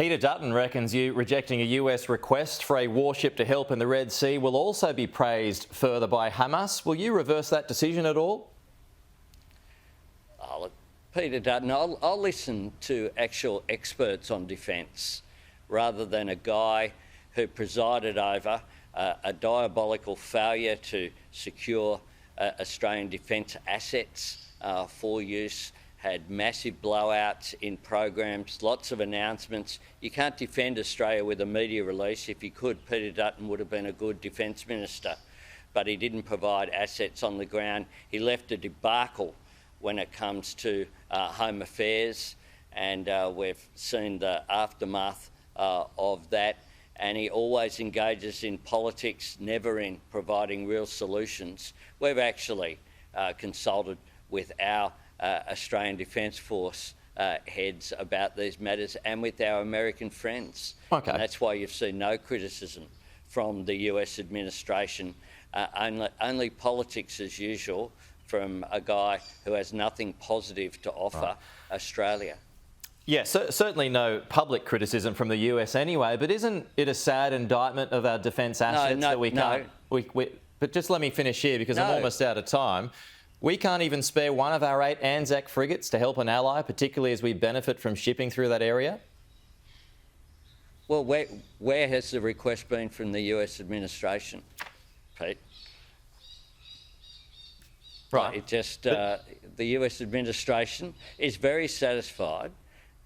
Peter Dutton reckons you rejecting a US request for a warship to help in the Red Sea will also be praised further by Hamas. Will you reverse that decision at all? Oh, look, Peter Dutton, I'll listen to actual experts on defence rather than a guy who presided over a diabolical failure to secure Australian defence assets for use, had massive blowouts in programs, lots of announcements. You can't defend Australia with a media release. If he could, Peter Dutton would have been a good defence minister, but he didn't provide assets on the ground. He left a debacle when it comes to Home Affairs, and we've seen the aftermath of that. And he always engages in politics, never in providing real solutions. We've actually consulted with our Australian Defence Force heads about these matters and with our American friends. Okay. And that's why you've seen no criticism from the US administration, only politics as usual from a guy who has nothing positive to offer Australia. Yes, certainly no public criticism from the US anyway, but isn't it a sad indictment of our defence assets that we can't... But just let me finish here because I'm almost out of time. We can't even spare one of our 8 Anzac frigates to help an ally, particularly as we benefit from shipping through that area? Well, where has the request been from the US administration, Pete? Right. It just, the US administration is very satisfied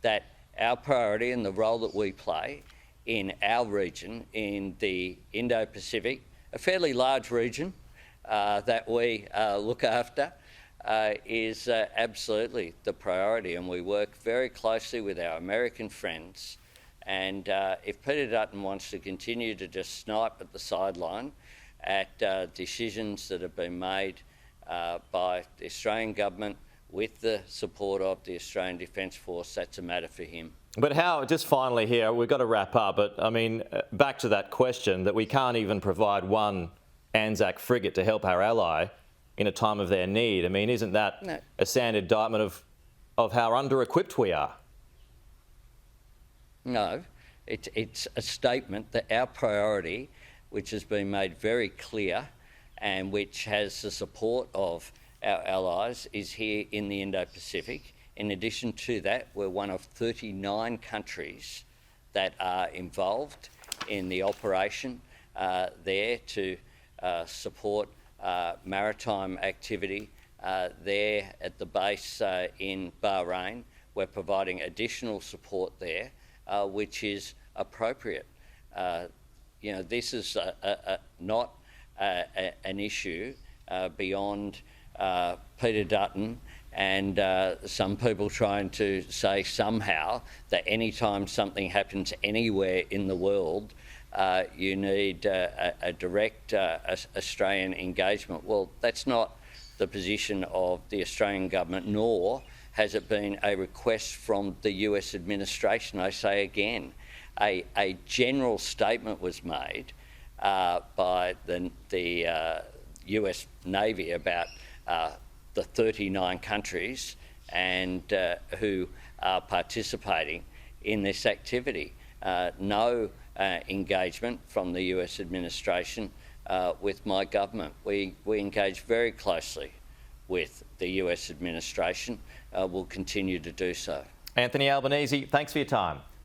that our priority and the role that we play in our region, in the Indo-Pacific, a fairly large region that we look after, is absolutely the priority, and we work very closely with our American friends. And if Peter Dutton wants to continue to just snipe at the sideline at decisions that have been made by the Australian government with the support of the Australian Defence Force, that's a matter for him. But how, just finally here, we've got to wrap up, but I mean, back to that question that we can't even provide one Anzac frigate to help our ally in a time of their need. I mean, isn't that a sad indictment of how under-equipped we are? No, it's a statement that our priority, which has been made very clear and which has the support of our allies, is here in the Indo-Pacific. In addition to that, we're one of 39 countries that are involved in the operation there to support maritime activity there at the base in Bahrain. We're providing additional support there, which is appropriate. You know, this is not an issue beyond Peter Dutton and some people trying to say somehow that any time something happens anywhere in the world, you need a direct Australian engagement. Well, that's not the position of the Australian government, nor has it been a request from the US administration. I say again, a general statement was made by the US Navy about the 39 countries and who are participating in this activity. No engagement from the US administration with my government. We engage very closely with the US administration. We'll continue to do so. Anthony Albanese, thanks for your time.